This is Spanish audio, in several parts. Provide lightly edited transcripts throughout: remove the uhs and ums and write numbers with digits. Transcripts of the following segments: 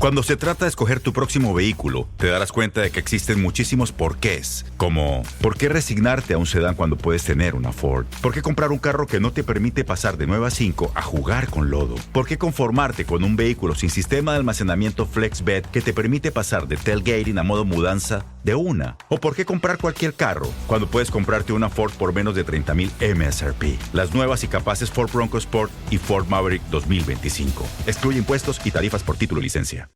Cuando se trata de escoger tu próximo vehículo, te darás cuenta de que existen muchísimos porqués, como ¿por qué resignarte a un sedán cuando puedes tener una Ford? ¿Por qué comprar un carro que no te permite pasar de 9 a 5 a jugar con lodo? ¿Por qué conformarte con un vehículo sin sistema de almacenamiento FlexBed que te permite pasar de tailgating a modo mudanza de una? ¿O por qué comprar cualquier carro cuando puedes comprarte una Ford por menos de $30,000 MSRP? Las nuevas y capaces Ford Bronco Sport y Ford Maverick 2025. Excluye impuestos y tarifas por título y licencia.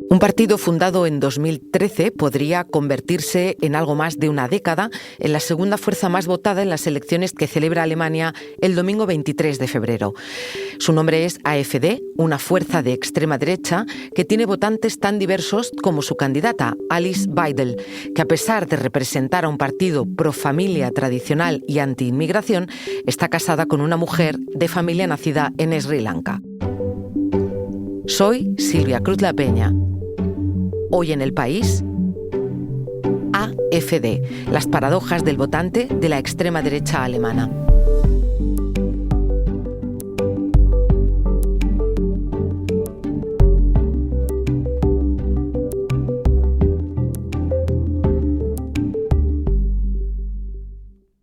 Un partido fundado en 2013 podría convertirse en algo más de una década en la segunda fuerza más votada en las elecciones que celebra Alemania el domingo 23 de febrero. Su nombre es AfD, una fuerza de extrema derecha que tiene votantes tan diversos como su candidata, Alice Weidel, que a pesar de representar a un partido pro familia tradicional y anti-inmigración, está casada con una mujer de familia nacida en Sri Lanka. Soy Silvia Cruz La Peña. Hoy en El País, AfD, las paradojas del votante de la extrema derecha alemana.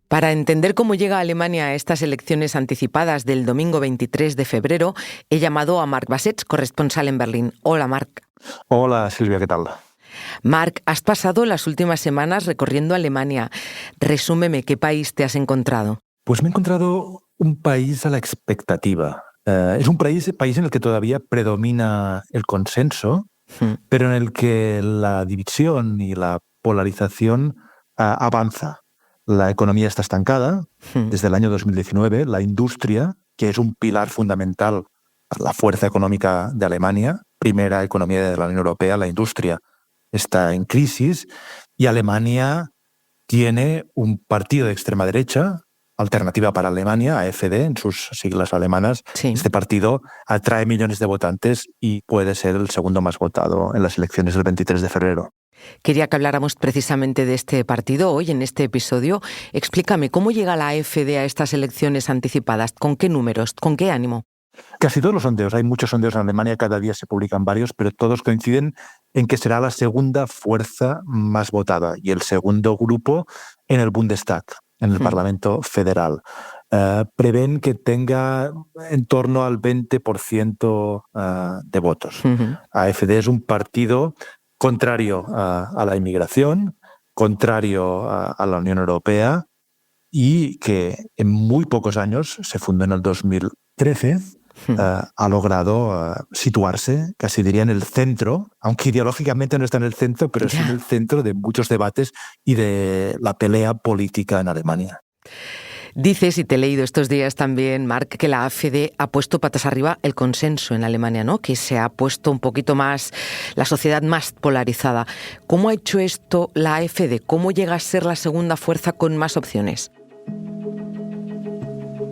Para entender cómo llega Alemania a estas elecciones anticipadas del domingo 23 de febrero, he llamado a Marc Bassets, corresponsal en Berlín. Hola, Marc. Hola, Silvia, ¿qué tal? Marc, has pasado las últimas semanas recorriendo Alemania. Resúmeme, ¿qué país te has encontrado? Pues me he encontrado un país a la expectativa. Es un país en el que todavía predomina el consenso, pero en el que la división y la polarización avanza. La economía está estancada desde el año 2019. La industria, que es un pilar fundamental para la fuerza económica de Alemania, primera economía de la Unión Europea, la industria está en crisis y Alemania tiene un partido de extrema derecha, Alternativa para Alemania, AfD, en sus siglas alemanas. Sí. Este partido atrae millones de votantes y puede ser el segundo más votado en las elecciones del 23 de febrero. Quería que habláramos precisamente de este partido hoy, en este episodio. Explícame, ¿cómo llega la AfD a estas elecciones anticipadas? ¿Con qué números? ¿Con qué ánimo? Casi todos los sondeos, hay muchos sondeos en Alemania, cada día se publican varios, pero todos coinciden en que será la segunda fuerza más votada y el segundo grupo en el Bundestag, en el Parlamento Federal. Prevén que tenga en torno al 20% de votos. AfD es un partido contrario a la inmigración, contrario a la Unión Europea y que en muy pocos años, se fundó en el 2013, ha logrado situarse, casi diría, en el centro, aunque ideológicamente no está en el centro, pero sí en el centro de muchos debates y de la pelea política en Alemania. Dices, y te he leído estos días también, Marc, que la AfD ha puesto patas arriba el consenso en Alemania, ¿no? Que se ha puesto un poquito más, la sociedad más polarizada. ¿Cómo ha hecho esto la AfD? ¿Cómo llega a ser la segunda fuerza con más opciones?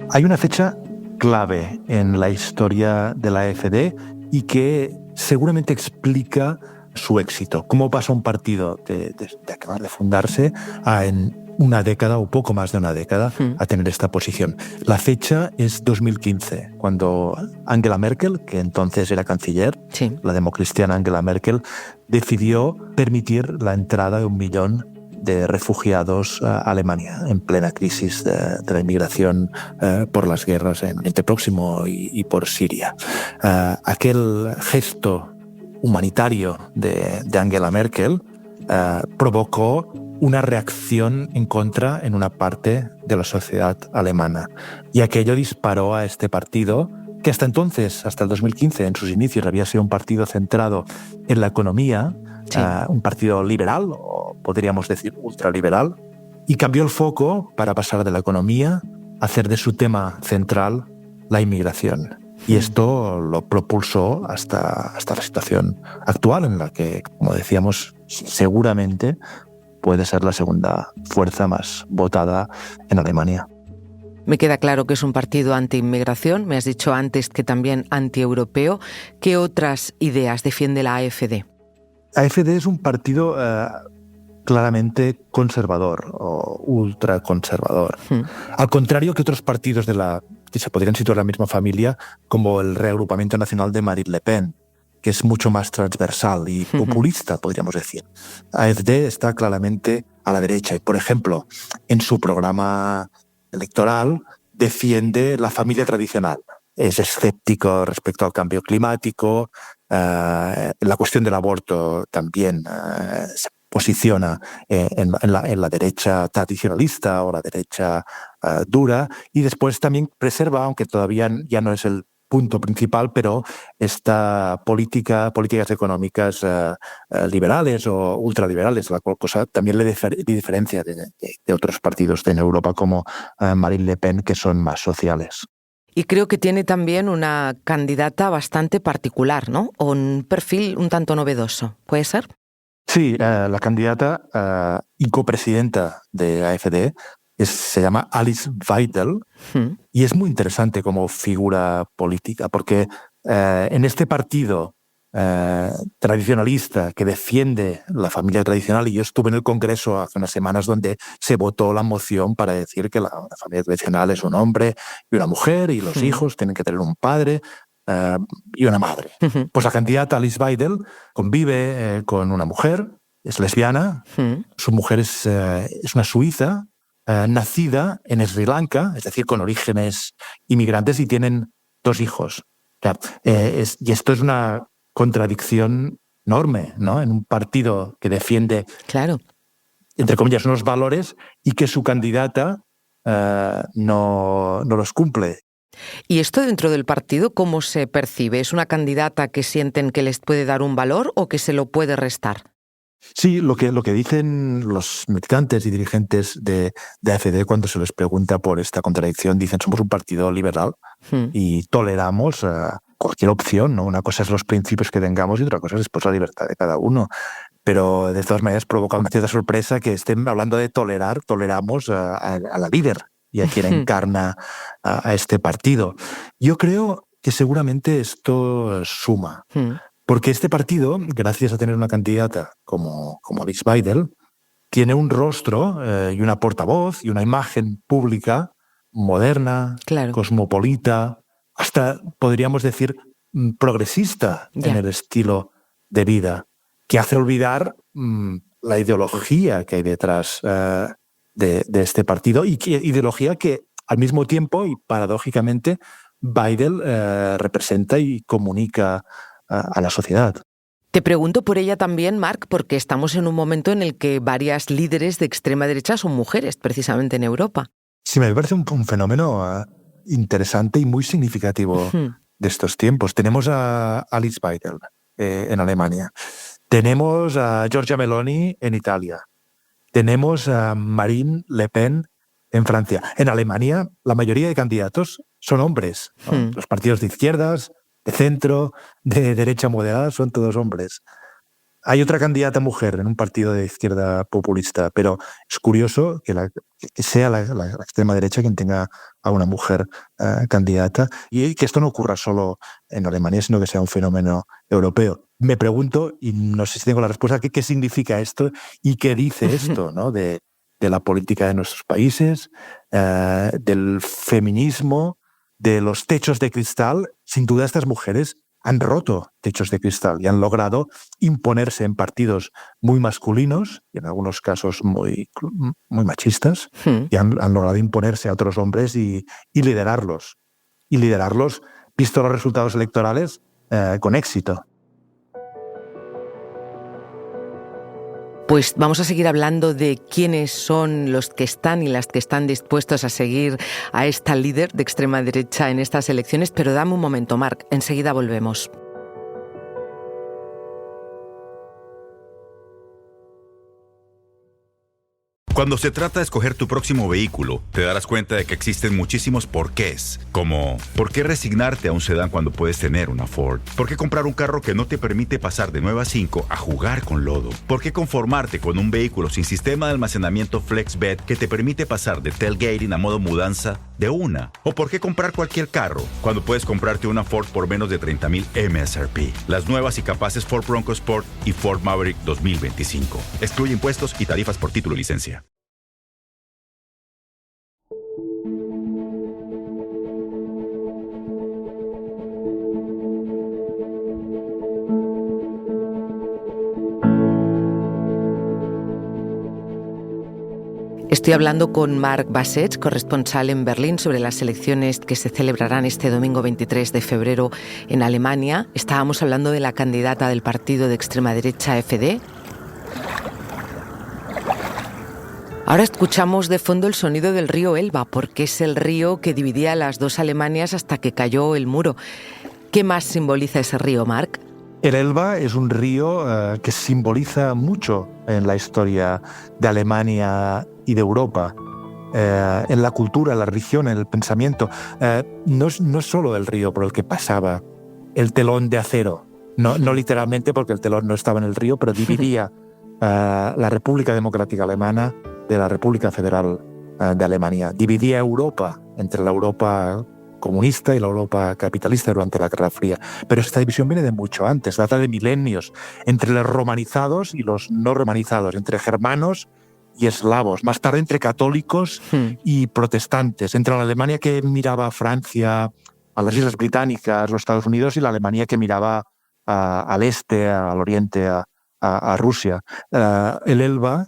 Hay una fecha clave en la historia de la AfD y que seguramente explica su éxito. ¿Cómo pasa un partido de acabar de fundarse a en una década o poco más de una década a tener esta posición? La fecha es 2015, cuando Angela Merkel, que entonces era canciller, la democristiana Angela Merkel, decidió permitir la entrada de 1 millón de refugiados a Alemania en plena crisis de la inmigración por las guerras en Oriente Próximo y por Siria. Aquel gesto humanitario de Angela Merkel provocó una reacción en contra en una parte de la sociedad alemana. Y aquello disparó a este partido, que hasta entonces, hasta el 2015, en sus inicios, había sido un partido centrado en la economía, un partido liberal, o podríamos decir ultraliberal, y cambió el foco para pasar de la economía a hacer de su tema central la inmigración. Y esto lo propulsó hasta la situación actual, en la que, como decíamos, seguramente puede ser la segunda fuerza más votada en Alemania. Me queda claro que es un partido anti-inmigración. Me has dicho antes que también anti-europeo. ¿Qué otras ideas defiende la AfD? AfD es un partido claramente conservador o ultraconservador. Al contrario que otros partidos de la que se podrían situar en la misma familia, como el reagrupamiento nacional de Marine Le Pen, que es mucho más transversal y populista, podríamos decir. AfD está claramente a la derecha y, por ejemplo, en su programa electoral defiende la familia tradicional. Es escéptico respecto al cambio climático, la cuestión del aborto también se posiciona en la derecha tradicionalista o la derecha dura, y después también preserva, aunque todavía ya no es el punto principal, pero esta políticas económicas liberales o ultraliberales, la cual cosa también le diferencia de otros partidos en Europa como Marine Le Pen, que son más sociales. Y creo que tiene también una candidata bastante particular, ¿no? O un perfil un tanto novedoso. ¿Puede ser? Sí, la candidata y copresidenta de AfD se llama Alice Weidel, y es muy interesante como figura política, porque en este partido tradicionalista que defiende la familia tradicional, y yo estuve en el Congreso hace unas semanas donde se votó la moción para decir que la familia tradicional es un hombre y una mujer, y los hijos tienen que tener un padre y una madre. Pues la candidata Alice Weidel convive con una mujer, es lesbiana, su mujer es una suiza, nacida en Sri Lanka, es decir, con orígenes inmigrantes, y tienen 2 hijos. O sea, y esto es una contradicción enorme, ¿no? En un partido que defiende, claro, entre comillas, unos valores, y que su candidata no los cumple. ¿Y esto dentro del partido cómo se percibe? ¿Es una candidata que sienten que les puede dar un valor o que se lo puede restar? Sí, lo que dicen los militantes y dirigentes de AfD cuando se les pregunta por esta contradicción, dicen: somos un partido liberal y toleramos cualquier opción, ¿no? Una cosa es los principios que tengamos y otra cosa es después la libertad de cada uno. Pero de todas maneras provoca una cierta sorpresa que estén hablando de toleramos a la líder y a quien encarna a este partido. Yo creo que seguramente esto suma. Porque este partido, gracias a tener una candidata como Alice Weidel, tiene un rostro y una portavoz y una imagen pública moderna, claro, cosmopolita, hasta podríamos decir progresista en el estilo de vida, que hace olvidar la ideología que hay detrás de este partido, y ideología que al mismo tiempo y paradójicamente Weidel representa y comunica a la sociedad. Te pregunto por ella también, Marc, porque estamos en un momento en el que varias líderes de extrema derecha son mujeres, precisamente en Europa. Sí, me parece un fenómeno interesante y muy significativo de estos tiempos. Tenemos a Alice Weidel en Alemania, tenemos a Giorgia Meloni en Italia, tenemos a Marine Le Pen en Francia. En Alemania, la mayoría de candidatos son hombres, ¿no? Los partidos de izquierdas, de centro, de derecha moderada, son todos hombres. Hay otra candidata mujer en un partido de izquierda populista, pero es curioso que sea la extrema derecha quien tenga a una mujer candidata, y que esto no ocurra solo en Alemania, sino que sea un fenómeno europeo. Me pregunto, y no sé si tengo la respuesta, ¿qué significa esto y qué dice esto, ¿no? de la política de nuestros países, del feminismo, de los techos de cristal? Sin duda estas mujeres han roto techos de cristal y han logrado imponerse en partidos muy masculinos y en algunos casos muy machistas, y han logrado imponerse a otros hombres y liderarlos. Y liderarlos, visto los resultados electorales, con éxito. Pues vamos a seguir hablando de quiénes son los que están y las que están dispuestos a seguir a esta líder de extrema derecha en estas elecciones, pero dame un momento, Marc, enseguida volvemos. Cuando se trata de escoger tu próximo vehículo, te darás cuenta de que existen muchísimos porqués, como ¿por qué resignarte a un sedán cuando puedes tener una Ford? ¿Por qué comprar un carro que no te permite pasar de 9 a 5 a jugar con lodo? ¿Por qué conformarte con un vehículo sin sistema de almacenamiento FlexBed que te permite pasar de tailgating a modo mudanza de una? ¿O por qué comprar cualquier carro cuando puedes comprarte una Ford por menos de $30,000 MSRP? Las nuevas y capaces Ford Bronco Sport y Ford Maverick 2025. Excluye impuestos y tarifas por título y licencia. Estoy hablando con Marc Bassets, corresponsal en Berlín, sobre las elecciones que se celebrarán este domingo 23 de febrero en Alemania. Estábamos hablando de la candidata del partido de extrema derecha AfD. Ahora escuchamos de fondo el sonido del río Elba, porque es el río que dividía las dos Alemanias hasta que cayó el muro. ¿Qué más simboliza ese río, Marc? El Elba es un río que simboliza mucho en la historia de Alemania y de Europa, en la cultura, en la religión, en el pensamiento. No es solo el río por el que pasaba el telón de acero, no literalmente porque el telón no estaba en el río, pero dividía la República Democrática Alemana de la República Federal de Alemania. Dividía Europa entre la Europa comunista y la Europa capitalista durante la Guerra Fría. Pero esta división viene de mucho antes, data de milenios, entre los romanizados y los no romanizados, entre germanos y eslavos, más tarde entre católicos y protestantes, entre la Alemania que miraba a Francia, a las Islas Británicas, los Estados Unidos, y la Alemania que miraba al este, al oriente, a Rusia. El Elba,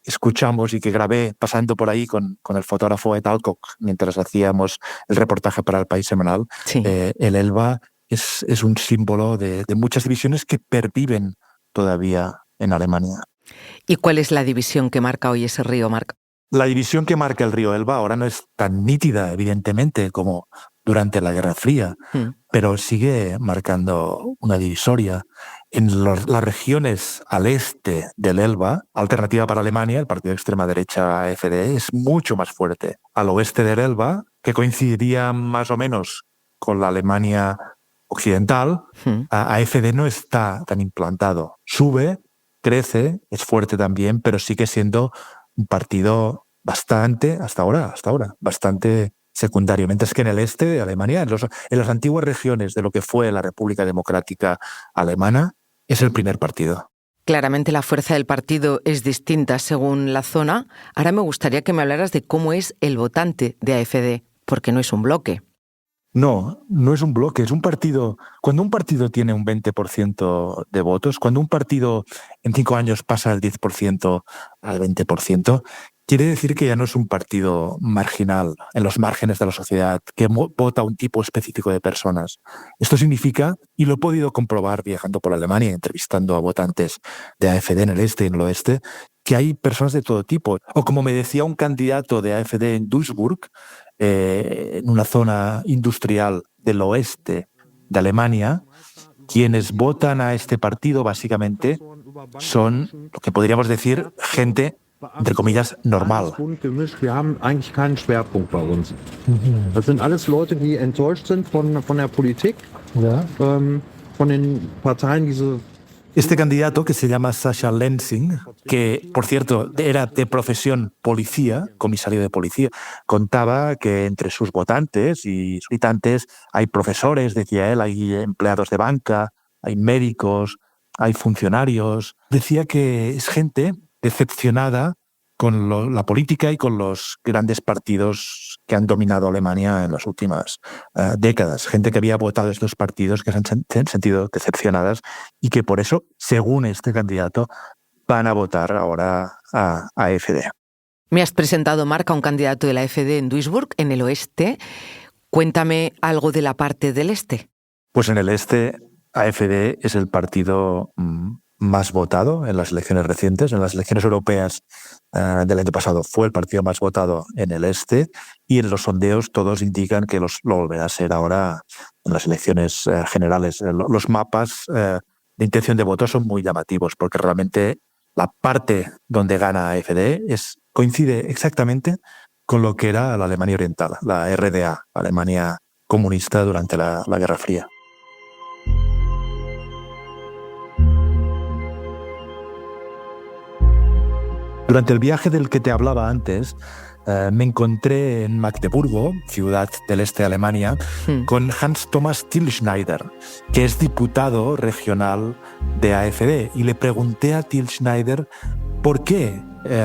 escuchamos y que grabé pasando por ahí con el fotógrafo Ed Alcock mientras hacíamos el reportaje para El País Semanal. Sí. El Elba es un símbolo de muchas divisiones que perviven todavía en Alemania. ¿Y cuál es la división que marca hoy ese río, Marc? La división que marca el río Elba ahora no es tan nítida, evidentemente, como durante la Guerra Fría, pero sigue marcando una divisoria. En las regiones al este del Elba, Alternativa para Alemania, el partido de extrema derecha AfD, es mucho más fuerte. Al oeste del Elba, que coincidiría más o menos con la Alemania occidental, AfD no está tan implantado. Sube, crece, es fuerte también, pero sigue siendo un partido bastante, hasta ahora, bastante secundario. Mientras que en el este de Alemania, en las antiguas regiones de lo que fue la República Democrática Alemana, es el primer partido. Claramente la fuerza del partido es distinta según la zona. Ahora me gustaría que me hablaras de cómo es el votante de AfD, porque no es un bloque. No es un bloque, es un partido. Cuando un partido tiene un 20% de votos, cuando un partido en 5 años pasa del 10% al 20%, quiere decir que ya no es un partido marginal en los márgenes de la sociedad, que vota a un tipo específico de personas. Esto significa, y lo he podido comprobar viajando por Alemania, entrevistando a votantes de AfD en el este y en el oeste, que hay personas de todo tipo. O como me decía un candidato de AfD en Duisburg, en una zona industrial del oeste de Alemania, quienes votan a este partido básicamente son, lo que podríamos decir, gente, entre comillas, normal. Wir haben eigentlich keinen Schwerpunkt bei uns. Das sind alles Leute, die enttäuscht sind von der Politik, von den Parteien, diese. Este candidato, que se llama Sascha Lensing, que, por cierto, era de profesión policía, comisario de policía, contaba que entre sus votantes y militantes hay profesores, decía él, hay empleados de banca, hay médicos, hay funcionarios. Decía que es gente decepcionada con la política y con los grandes partidos que han dominado Alemania en las últimas décadas. Gente que había votado estos partidos, que se han sentido decepcionadas y que por eso, según este candidato, van a votar ahora a AfD. Me has presentado, Marc, a un candidato de la AfD en Duisburg, en el oeste. Cuéntame algo de la parte del este. Pues en el este, AfD es el partido más votado en las elecciones recientes. En las elecciones europeas del año pasado fue el partido más votado en el este, y en los sondeos todos indican que lo volverá a ser ahora en las elecciones generales. Los mapas de intención de voto son muy llamativos porque realmente la parte donde gana AfD coincide exactamente con lo que era la Alemania Oriental, la RDA, la Alemania comunista durante la Guerra Fría. Durante el viaje del que te hablaba antes, me encontré en Magdeburgo, ciudad del este de Alemania, con Hans Thomas Tilschneider, que es diputado regional de AfD. Y le pregunté a Tilschneider por qué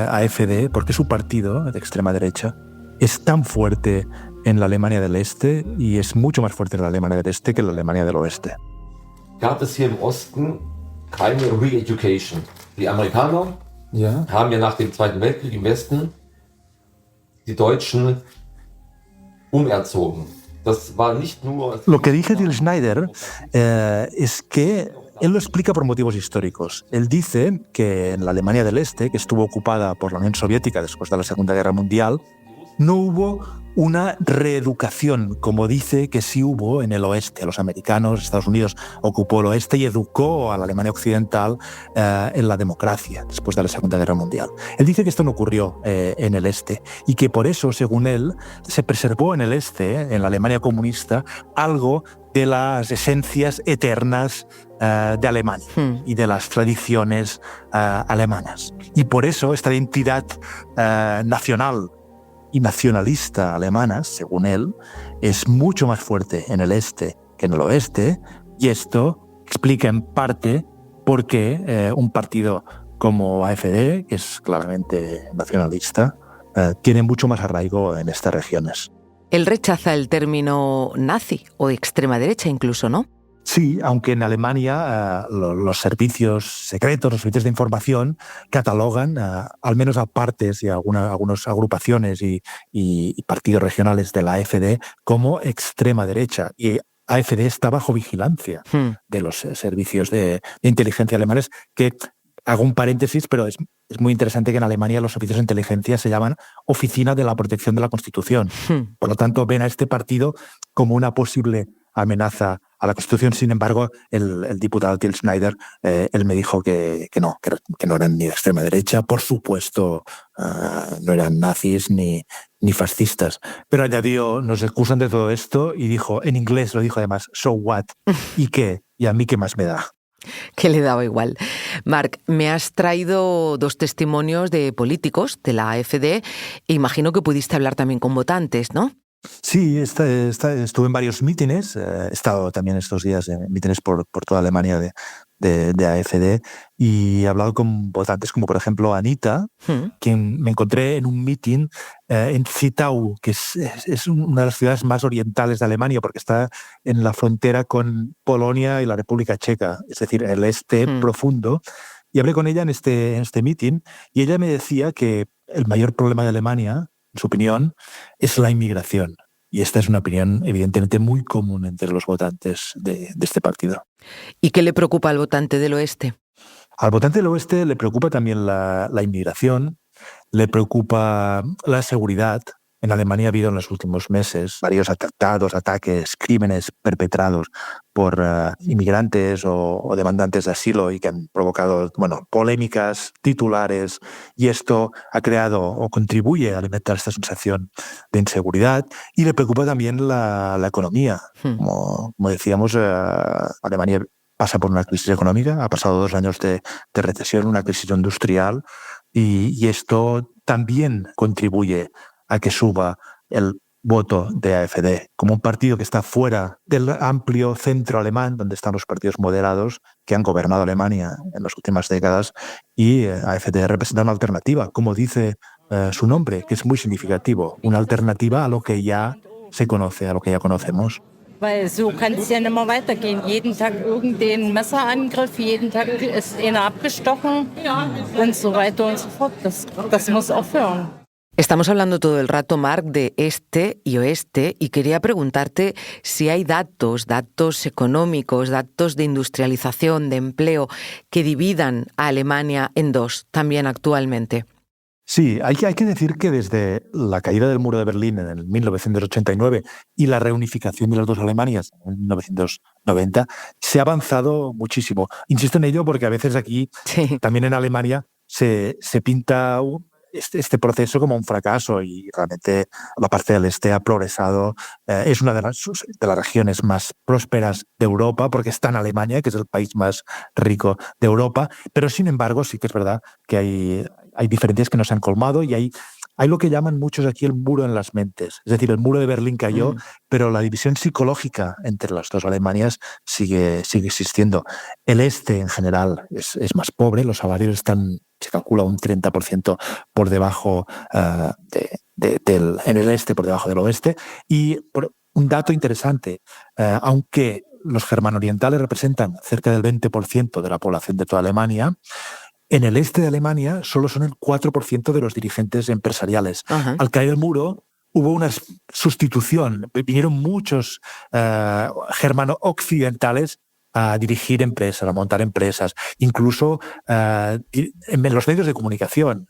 AfD, por qué su partido de extrema derecha es tan fuerte en la Alemania del Este y es mucho más fuerte en la Alemania del Este que en la Alemania del Oeste. Gab es hier im Osten keine Re-Education. Die Amerikaner haben ja nach dem Zweiten Weltkrieg im Westen die Deutschen umerzogen. Das war nicht nur... Lo que dice Till Schneider es que él lo explica por motivos históricos. Él dice que en la Alemania del Este, que estuvo ocupada por la Unión Soviética después de la Segunda Guerra Mundial, no hubo una reeducación, como dice que sí hubo en el oeste. Los americanos, Estados Unidos ocupó el oeste y educó a la Alemania occidental en la democracia después de la Segunda Guerra Mundial. Él dice que esto no ocurrió en el este y que por eso, según él, se preservó en el este, en la Alemania comunista, algo de las esencias eternas de Alemania y de las tradiciones alemanas. Y por eso esta identidad nacional y nacionalista alemanas, según él, es mucho más fuerte en el este que en el oeste, y esto explica en parte por qué un partido como AfD, que es claramente nacionalista, tiene mucho más arraigo en estas regiones. Él rechaza el término nazi o de extrema derecha incluso, ¿no? Sí, aunque en Alemania los servicios secretos, los servicios de información catalogan al menos a partes y a algunas agrupaciones y partidos regionales de la AfD como extrema derecha. Y AfD está bajo vigilancia de los servicios de inteligencia alemanes, que hago un paréntesis, pero es muy interesante que en Alemania los servicios de inteligencia se llaman Oficina de la Protección de la Constitución. Por lo tanto, ven a este partido como una posible amenaza a la Constitución. Sin embargo, el diputado Till Schneider, él me dijo que no eran ni de extrema derecha, por supuesto, no eran nazis ni fascistas. Pero añadió, nos excusan de todo esto, y dijo, en inglés lo dijo además, so what, ¿y qué? ¿Y a mí qué más me da? Que le daba igual. Marc, me has traído 2 testimonios de políticos de la AfD. Imagino que pudiste hablar también con votantes, ¿no? Sí, estuve en varios mítines, he estado también estos días en mítines por toda Alemania de AfD, y he hablado con votantes como por ejemplo Anita, quien me encontré en un mítin en Zittau, que es una de las ciudades más orientales de Alemania porque está en la frontera con Polonia y la República Checa, es decir, en el este profundo. Y hablé con ella en este mítin, y ella me decía que el mayor problema de Alemania, en su opinión, es la inmigración. Y esta es una opinión evidentemente muy común entre los votantes de este partido. ¿Y qué le preocupa al votante del oeste? Al votante del oeste le preocupa también la inmigración, le preocupa la seguridad. En Alemania ha habido en los últimos meses varios atentados, ataques, crímenes perpetrados por inmigrantes o demandantes de asilo, y que han provocado polémicas, titulares, y esto ha creado o contribuye a alimentar esta sensación de inseguridad. Y le preocupa también la economía. Como decíamos, Alemania pasa por una crisis económica, ha pasado 2 años de recesión, una crisis industrial, y esto también contribuye a que suba el voto de AfD, como un partido que está fuera del amplio centro alemán, donde están los partidos moderados que han gobernado Alemania en las últimas décadas, y AfD representa una alternativa, como dice su nombre, que es muy significativo, una alternativa a lo que ya se conoce, a lo que ya conocemos. Weil so kann es ja nicht mehr weitergehen. Jeden Tag irgendein Messerangriff, jeden Tag ist einer abgestochen und so weiter und so fort. Das muss aufhören. Estamos hablando todo el rato, Marc, de este y oeste, y quería preguntarte si hay datos económicos, datos de industrialización, de empleo, que dividan a Alemania en 2 también actualmente. Sí, hay que decir que desde la caída del muro de Berlín en el 1989 y la reunificación de las 2 Alemanias en 1990, se ha avanzado muchísimo. Insisto en ello porque a veces aquí, también en Alemania, se pinta este proceso como un fracaso, y realmente la parte del este ha progresado. Es una de las regiones más prósperas de Europa porque está en Alemania, que es el país más rico de Europa, pero sin embargo sí que es verdad que hay diferencias que no se han colmado, y hay lo que llaman muchos aquí el muro en las mentes. Es decir, el muro de Berlín cayó, pero la división psicológica entre las 2 Alemanias sigue existiendo. El este en general es más pobre, los salarios se calcula un 30% por debajo en el este, por debajo del oeste. Y un dato interesante, aunque los germanorientales representan cerca del 20% de la población de toda Alemania, En el este de Alemania solo son el 4% de los dirigentes empresariales. Ajá. Al caer el muro hubo una sustitución. Vinieron muchos germano-occidentales a dirigir empresas, a montar empresas, incluso en los medios de comunicación.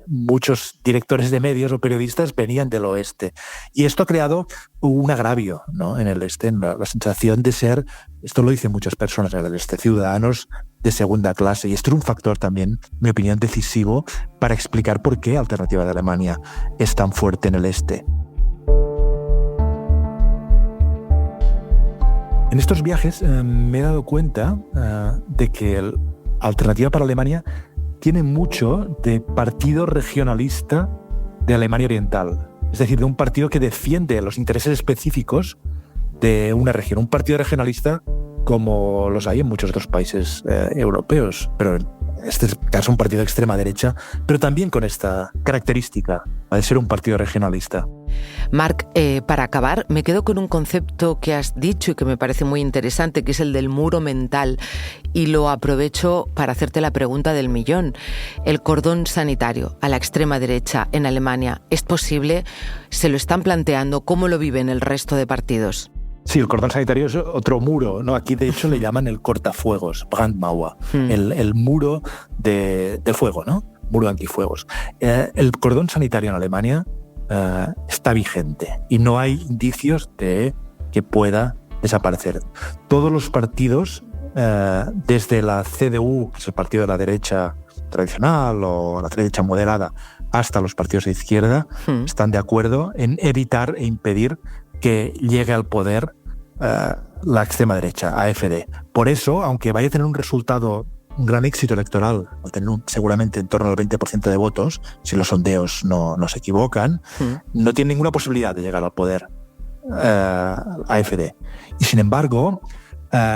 Muchos directores de medios o periodistas venían del oeste. Y esto ha creado un agravio, ¿no?, en el este, la sensación de ser, esto lo dicen muchas personas en el este, ciudadanos de segunda clase. Y esto es un factor también, en mi opinión, decisivo para explicar por qué Alternativa de Alemania es tan fuerte en el este. En estos viajes me he dado cuenta de que Alternativa para Alemania tiene mucho de partido regionalista de Alemania Oriental. Es decir, de un partido que defiende los intereses específicos de una región. Un partido regionalista como los hay en muchos otros países europeos. Pero en este caso un partido de extrema derecha, pero también con esta característica de ser un partido regionalista. Marc, para acabar, me quedo con un concepto que has dicho y que me parece muy interesante, que es el del muro mental, y lo aprovecho para hacerte la pregunta del millón. ¿El cordón sanitario a la extrema derecha en Alemania es posible? ¿Se lo están planteando? ¿Cómo lo viven el resto de partidos? Sí, el cordón sanitario es otro muro, ¿no? Aquí, de hecho, le llaman el cortafuegos, Brandmauer, el muro del fuego, ¿no? Muro antifuegos. El cordón sanitario en Alemania está vigente y no hay indicios de que pueda desaparecer. Todos los partidos, desde la CDU, que es el partido de la derecha tradicional o la derecha moderada, hasta los partidos de izquierda, están de acuerdo en evitar e impedir que llegue al poder la extrema derecha, AfD. Por eso, aunque vaya a tener un gran éxito electoral, va a tener seguramente en torno al 20% de votos, si los sondeos no se equivocan, no tiene ninguna posibilidad de llegar al poder AfD. Y sin embargo,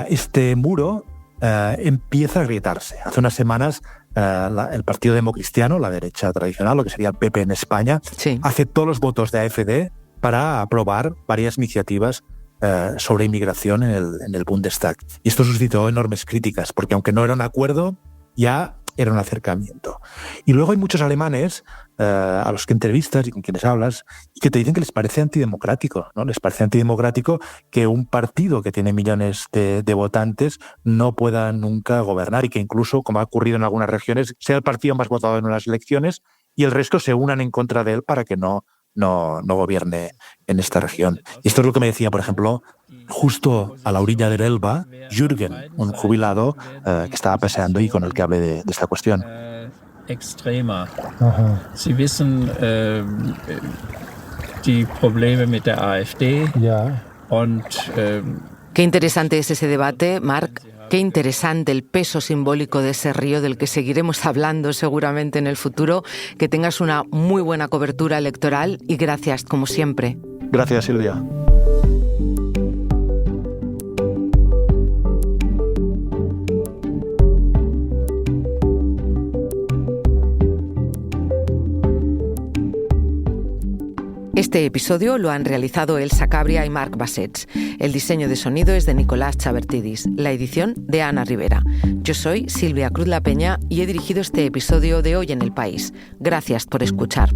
este muro empieza a agrietarse. Hace unas semanas el Partido Democristiano, la derecha tradicional, lo que sería el PP en España, aceptó los votos de AfD para aprobar varias iniciativas sobre inmigración en el Bundestag. Y esto suscitó enormes críticas, porque aunque no era un acuerdo, ya era un acercamiento. Y luego hay muchos alemanes a los que entrevistas y con quienes hablas y que te dicen que les parece antidemocrático, ¿no? Les parece antidemocrático que un partido que tiene millones de votantes no pueda nunca gobernar y que incluso, como ha ocurrido en algunas regiones, sea el partido más votado en unas elecciones y el resto se unan en contra de él para que no gobierne en esta región. Y esto es lo que me decía, por ejemplo, justo a la orilla del Elba, Jürgen, un jubilado que estaba paseando y con el que hablé de esta cuestión. Extremer. Sie wissen die Probleme mit der AfD. Und, Qué interesante es ese debate, Marc. Qué interesante el peso simbólico de ese río del que seguiremos hablando seguramente en el futuro. Que tengas una muy buena cobertura electoral y gracias, como siempre. Gracias, Silvia. Este episodio lo han realizado Elsa Cabria y Marc Bassets. El diseño de sonido es de Nicolás Chabertidis, la edición de Ana Rivera. Yo soy Silvia Cruz La Peña y he dirigido este episodio de Hoy en el País. Gracias por escuchar.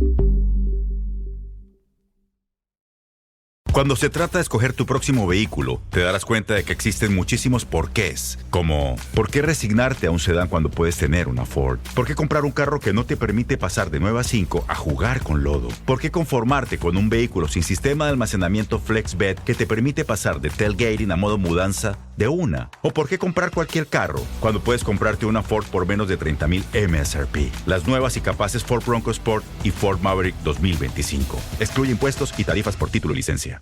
Cuando se trata de escoger tu próximo vehículo, te darás cuenta de que existen muchísimos porqués, como ¿por qué resignarte a un sedán cuando puedes tener una Ford? ¿Por qué comprar un carro que no te permite pasar de 9 a 5 a jugar con lodo? ¿Por qué conformarte con un vehículo sin sistema de almacenamiento FlexBed que te permite pasar de tailgating a modo mudanza de una? ¿O por qué comprar cualquier carro cuando puedes comprarte una Ford por menos de $30,000 MSRP? Las nuevas y capaces Ford Bronco Sport y Ford Maverick 2025. Excluye impuestos y tarifas por título y licencia.